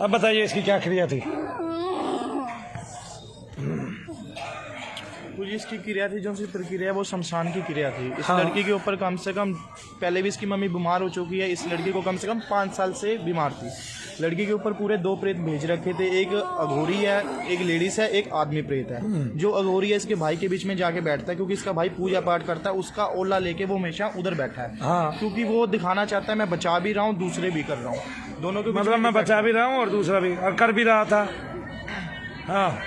अब बताइए इसकी क्या क्रिया थी? तो ये इसकी क्रिया थी, जो सी प्रक्रिया वो शमशान की क्रिया थी। इस हाँ। लड़की के ऊपर कम से कम पहले भी इसकी मम्मी बीमार हो चुकी है। इस लड़की को कम से कम 5 साल से बीमार थी। लड़की के ऊपर पूरे 2 प्रेत भेज रखे थे, एक अघोरी है, एक लेडीज है, एक आदमी प्रेत है। जो अघोरी है इसके भाई के बीच में जाके बैठता है, क्योंकि इसका भाई पूजा पाठ करता है। उसका ओला लेके वो हमेशा उधर बैठा है। हाँ। क्योंकि वो दिखाना चाहता है मैं बचा भी रहा हूँ, दूसरे भी कर रहा हूँ, दोनों के बीच मतलब में मैं बचा भी रहा हूँ और दूसरा भी और कर भी रहा था। हाँ।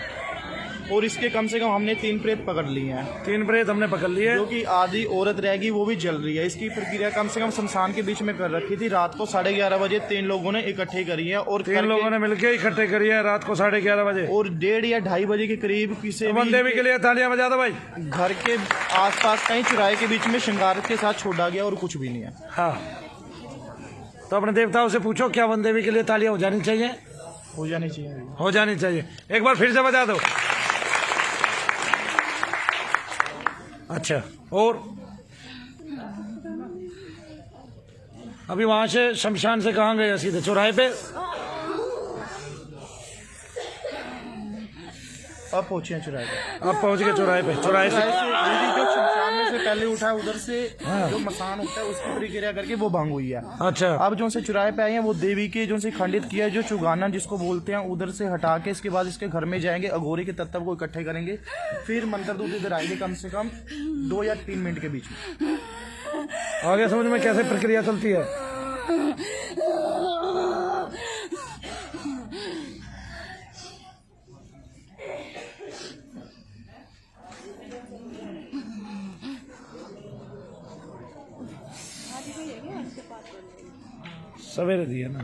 और इसके कम से कम हमने 3 प्रेत पकड़ लिए हैं। 3 प्रेत हमने पकड़ लिए। जो कि आधी औरत रहेगी वो भी जल रही है। इसकी प्रक्रिया कम से कम शमशान के बीच में कर रखी थी। रात को 11:30 बजे 3 लोगों ने इकट्ठे करी है और 3 लोगों ने मिलकर इकट्ठे करी है रात को 11:30 बजे। और 1:30 या 2:30 बजे के करीब किसी बंदेवी के लिए तालियां बजा दो भाई। घर के आसपास कहीं चुराहे के बीच में श्रृंगार के साथ छोड़ा गया और कुछ भी नहीं है। हाँ, तो अपने देवताओं से पूछो क्या बंदेवी के लिए तालियां हो जानी चाहिए? हो जानी चाहिए। हो जानी चाहिए। एक बार फिर से बजा दो। अच्छा, और अभी वहां से शमशान से कहाँ गए? सीधे चौराहे पे? अब पहुंचे हैं चुराहे पे। अब पहुंच गए चौराहे पे। चौराहे से जो शमशान में से पहले उठा है उधर से जो मसान होता है उसकी प्रक्रिया करके वो भंग हुई है। अच्छा, अब जो से चुराहे पे आए हैं वो देवी के जो से खंडित किया है, जो चुगाना जिसको बोलते हैं, उधर से हटा के इसके बाद इसके घर में जाएंगे, अघोरी के तत्व को इकट्ठे करेंगे, फिर मंत्र दूत इधर आएंगे कम से कम 2 या 3 मिनट के बीच में। आगे समझ में कैसे प्रक्रिया चलती है? सवेरे दिया ना।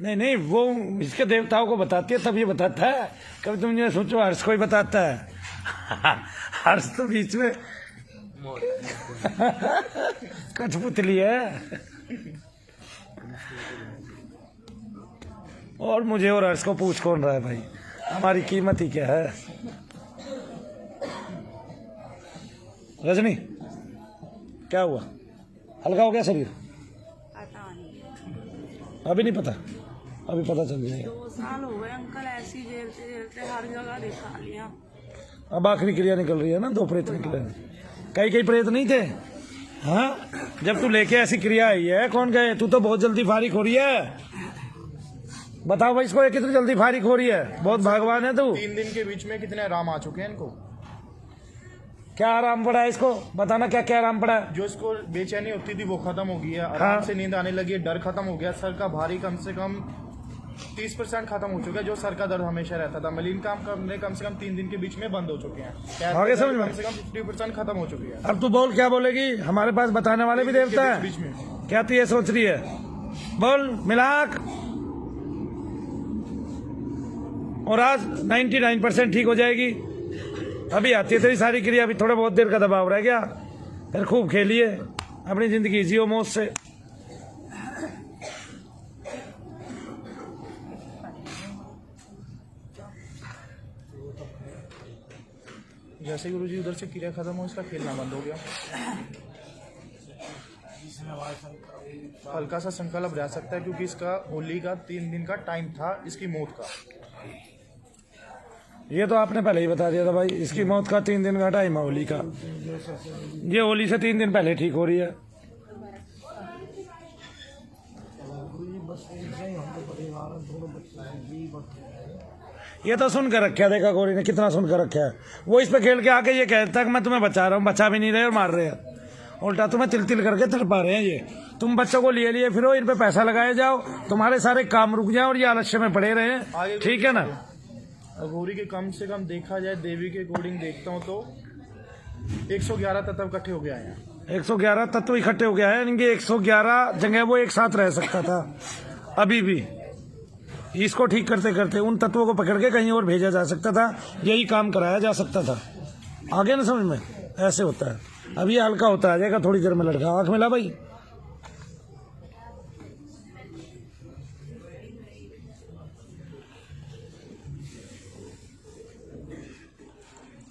नहीं नहीं, वो इसके देवताओं को बताती है तब ये बताता है। कभी तुम ये सोचो हर्ष को ही बताता है। हर्ष तो बीच में कठपुतली है। और मुझे और हर्ष को पूछ कौन रहा है भाई? हमारी कीमत ही क्या है? रजनी, क्या हुआ? हल्का हो गया शरीर? पता नहीं, अभी नहीं पता, अभी पता चल जाएगा। 2 साल हो गए अंकल, ऐसी झेलते झेलते हर जगह दिखा लिया। अब आखिरी क्रिया निकल रही है ना, 2 प्रेत निकले हैं। कई प्रेत नहीं थे। हाँ, जब तू लेके ऐसी क्रिया आई है, कौन गए? तू तो बहुत जल्दी फारिग हो रही है। बताओ भाई, इसको ये कितनी जल्दी फारिग हो रही है? बहुत भगवान है तू। 3 दिन के बीच में कितने आराम आ चुके हैं इनको। क्या आराम पड़ा है इसको? बताना क्या क्या आराम पड़ा है? जो इसको बेचैनी होती थी वो खत्म हो गई है, आराम से नींद आने लगी है, डर खत्म हो गया, सर का भारी कम से कम 30% खत्म हो चुका है। जो सर का दर्द हमेशा रहता था, मलिन काम करने कम से कम 3 दिन के बीच में बंद हो चुके हैं। आगे समझ में? कम से कम 50% खत्म हो चुकी है। अब तू बोल, क्या बोलेगी? हमारे पास बताने वाले भी देवता है। बीच में क्या तू ये सोच रही है? बोल मिलाक। और आज 99% ठीक हो जाएगी। अभी आती है तेरी सारी क्रिया, अभी थोड़ा बहुत देर का दबाव रह गया। फिर खूब खेलिए, अपनी जिंदगी जियो मौज से। जैसे गुरुजी उधर से क्रिया खत्म हो, इसका खेलना बंद हो गया। हल्का सा संकल्प रह सकता है, क्योंकि इसका होली का 3 दिन का टाइम था इसकी मौत का। ये तो आपने पहले ही बता दिया था भाई, इसकी मौत का 3 दिन का टाइम है होली का। ये होली से 3 दिन पहले ठीक हो रही है। ये तो सुन कर रखा, देखा गौरी ने कितना सुन कर रखा है। वो इस पे खेल के आके ये कहता है कि मैं तुम्हें बचा रहा हूँ, बचा भी नहीं रहे और मार रहे हैं। उल्टा तुम्हें तिल तिल करके तड़पा रहे हैं। ये तुम बच्चों को लिए लिए फिरो, इन पे पैसा लगाए जाओ, तुम्हारे सारे काम रुक जाए और ये आलस्य में पड़े रहे। ठीक है ना? अघोरी के कम से कम देखा जाए, देवी के अकॉर्डिंग देखता हूँ तो 111 तत्व इकट्ठे हो गया है। 111 तत्व इकट्ठे हो गया है। इनके 111 जगह वो एक साथ रह सकता था। अभी भी इसको ठीक करते करते उन तत्वों को पकड़ के कहीं और भेजा जा सकता था, यही काम कराया जा सकता था। आगे ना समझ में? ऐसे होता है। अब ये हल्का होता आ जाएगा थोड़ी देर में। लड़का आंख मिला भाई।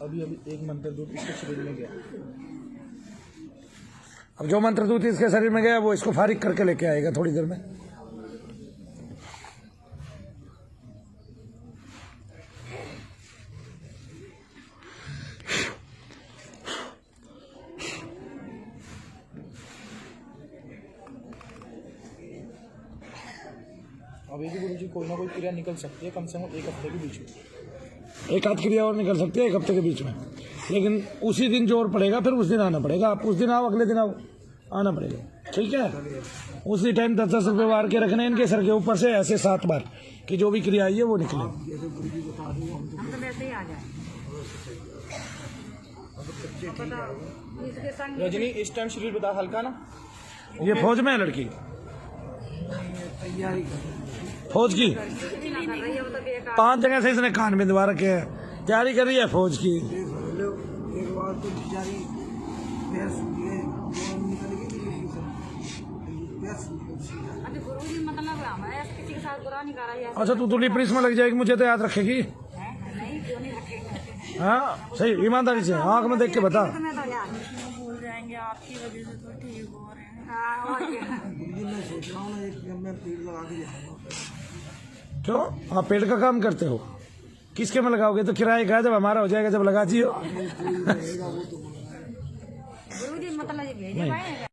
अभी एक मंत्र दूध इसके शरीर में गया। अब जो मंत्रदूत इसके शरीर में गया वो इसको फारिग करके लेके आएगा थोड़ी देर में। अभी भी गुरु जी कोई ना कोई क्रिया निकल सकती है कम से कम 1 हफ्ते के बीच में। एक आध क्रिया और निकल सकती है 1 हफ्ते के बीच में, लेकिन उसी दिन जोर पड़ेगा, फिर उस दिन आना पड़ेगा। आप उस दिन आओ, अगले दिन आओ, आना पड़ेगा, ठीक है। उसी टाइम 10-10 रुपये वार के रखने इनके सर के ऊपर से ऐसे 7 बार कि जो भी क्रिया आई है वो निकले। हम तो वैसे ही आ जाए। इसके संग रजनी इस टाइम शरीर बता हल्का ना। ये फौज में है लड़की, फौज की 5 जगह से इसने कान बिंदवा रखे हैं, तैयारी कर रही है फौज की। अभी गुरुजी मतलब हमारे किसी के साथ बुरा नहीं कर रहा है। अच्छा तू तो पुलिस में लग जाएगी, मुझे तो याद रखेगी। नहीं क्यों नहीं रखेंगे। हाँ सही, ईमानदारी से आंख में देख के बता। तुम्हें तो यार भूल जाएंगे आपकी वजह से तो ठीक हो रहे हैं। हाँ और क्या। क्यों आप पेड़ का काम करते हो? किसके में लगाओगे? तो किराए का जब हमारा हो जाएगा जब लगा जियो। गुरुजी मतलब ये भेज पाए